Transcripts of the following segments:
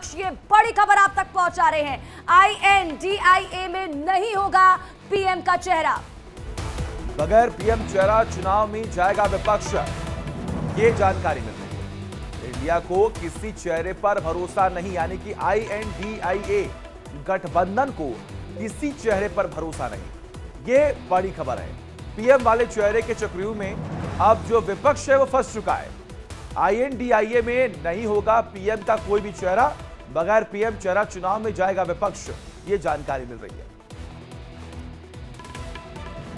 विपक्ष ये बड़ी खबर आप तक पहुंचा रहे हैं। INDIA में नहीं होगा पीएम का चेहरा। बगैर पीएम चेहरा चुनाव में जाएगा विपक्ष, ये जानकारी मिल रही है। इंडिया को किसी चेहरे पर भरोसा नहीं, यानी कि INDIA गठबंधन को किसी चेहरे पर भरोसा नहीं, ये बड़ी खबर है। पीएम वाले चेहरे के चक्रव्यूह में अब जो विपक्ष है वो फंस चुका है। INDIA में नहीं होगा पीएम का कोई भी चेहरा, बगैर पीएम चेहरा चुनाव में जाएगा विपक्ष, ये जानकारी मिल रही है।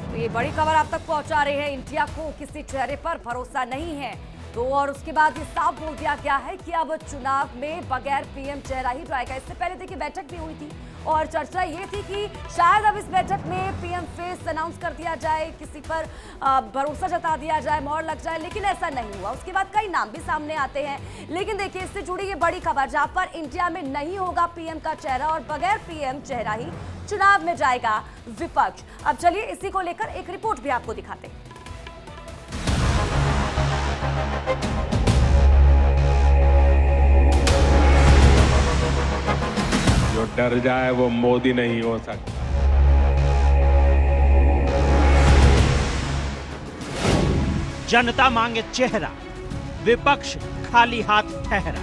तो ये बड़ी खबर आप तक पहुंचा रहे हैं। इंडिया को किसी चेहरे पर भरोसा नहीं है, तो और उसके बाद ये साफ बोल दिया गया है कि अब चुनाव में बगैर पीएम चेहरा ही जाएगा। इससे पहले देखिए बैठक भी हुई थी और चर्चा ये थी कि शायद अब इस बैठक में पीएम फेस अनाउंस कर दिया जाए, किसी पर भरोसा जता दिया जाए, मोहर लग जाए, लेकिन ऐसा नहीं हुआ। उसके बाद कई नाम भी सामने आते हैं, लेकिन देखिए इससे जुड़ी ये बड़ी खबर जहां पर इंडिया में नहीं होगा पीएम का चेहरा और बगैर पीएम चेहरा ही चुनाव में जाएगा विपक्ष। अब चलिए इसी को लेकर एक रिपोर्ट भी आपको दिखाते हैं। जो डर जाए वो मोदी नहीं हो सकता। जनता मांगे चेहरा, विपक्ष खाली हाथ ठहरा।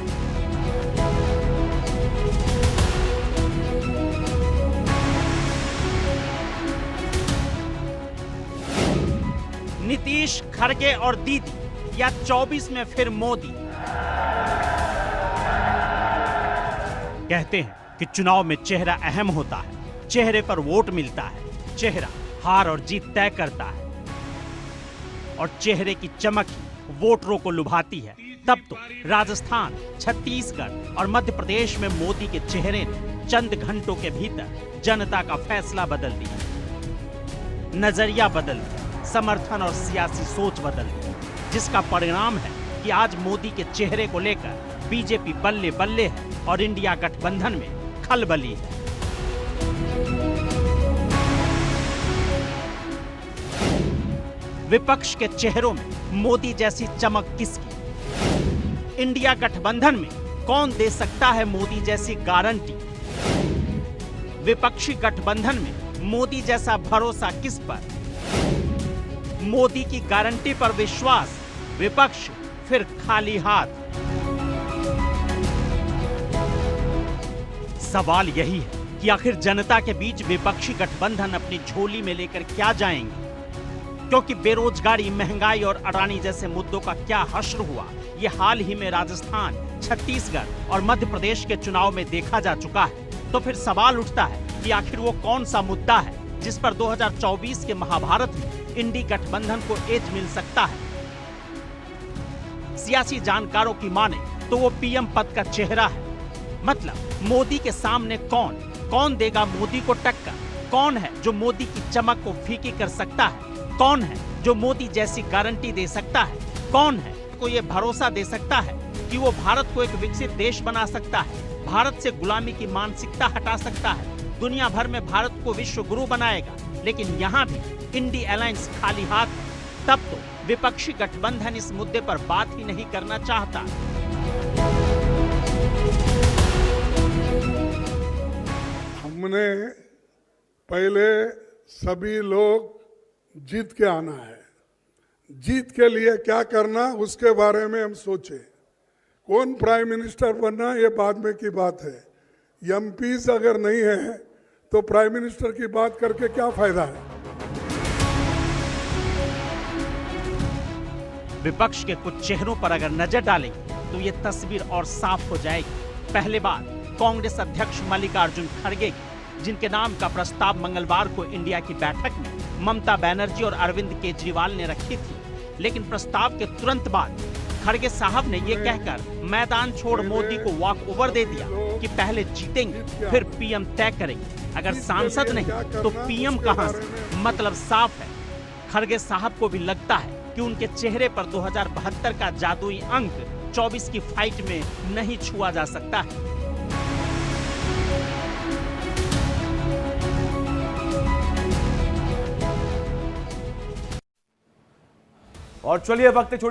नीतीश, खड़गे और दीदी या 24 में फिर मोदी। कहते हैं कि चुनाव में चेहरा अहम होता है, चेहरे पर वोट मिलता है, चेहरा हार और जीत तय करता है और चेहरे की चमक ही वोटरों को लुभाती है। तब तो राजस्थान, छत्तीसगढ़ और मध्य प्रदेश में मोदी के चेहरे ने चंद घंटों के भीतर जनता का फैसला बदल दिया, नजरिया बदल दिया, समर्थन और सियासी सोच बदल दी, जिसका परिणाम है कि आज मोदी के चेहरे को लेकर बीजेपी बल्ले बल्ले है और इंडिया गठबंधन में खलबली है। विपक्ष के चेहरों में मोदी जैसी चमक किसकी? इंडिया गठबंधन में कौन दे सकता है मोदी जैसी गारंटी? विपक्षी गठबंधन में मोदी जैसा भरोसा किस पर? मोदी की गारंटी पर विश्वास, विपक्ष फिर खाली हाथ। सवाल यही है कि आखिर जनता के बीच विपक्षी गठबंधन अपनी झोली में लेकर क्या जाएंगे, क्योंकि बेरोजगारी, महंगाई और अडानी जैसे मुद्दों का क्या हश्र हुआ, ये हाल ही में राजस्थान, छत्तीसगढ़ और मध्य प्रदेश के चुनाव में देखा जा चुका है। तो फिर सवाल उठता है कि आखिर वो कौन सा मुद्दा है जिस पर 2024 के महाभारत में इंडी गठबंधन को एज मिल सकता है? सियासी जानकारों की माने तो वो पीएम पद का चेहरा है। मतलब मोदी के सामने कौन देगा मोदी को टक्कर? कौन है जो मोदी की चमक को फीकी कर सकता है? कौन है जो मोदी जैसी गारंटी दे सकता है? कौन है को ये भरोसा दे सकता है कि वो भारत को एक विकसित देश बना सकता है, भारत से गुलामी की मानसिकता हटा सकता है, दुनिया भर में भारत को विश्व गुरु बनाएगा? लेकिन यहाँ भी इंडी अलायंस खाली हाथ है। तब तो विपक्षी गठबंधन इस मुद्दे पर बात ही नहीं करना चाहता। हमने पहले सभी लोग जीत के आना है, जीत के लिए क्या करना उसके बारे में हम सोचे। कौन प्राइम मिनिस्टर बनना ये बाद में की बात है। एमपीज अगर नहीं है तो प्राइम मिनिस्टर की बात करके क्या फायदा है। विपक्ष के कुछ चेहरों पर अगर नजर डालेंगे तो ये तस्वीर और साफ हो जाएगी। पहले बात कांग्रेस अध्यक्ष मल्लिकार्जुन खड़गे की, जिनके नाम का प्रस्ताव मंगलवार को इंडिया की बैठक में ममता बनर्जी और अरविंद केजरीवाल ने रखी थी। लेकिन प्रस्ताव के तुरंत बाद खड़गे साहब ने यह कहकर मैदान छोड़ मोदी को वॉक ओवर दे दिया कि पहले जीतेंगे फिर पीएम तय करेंगे। अगर सांसद नहीं तो पीएम कहां से? मतलब साफ है, खड़गे साहब को भी लगता है कि उनके चेहरे पर 2072 का जादुई अंक 24 की फाइट में नहीं छुआ जा सकता है। और चलिए वक्त छोटे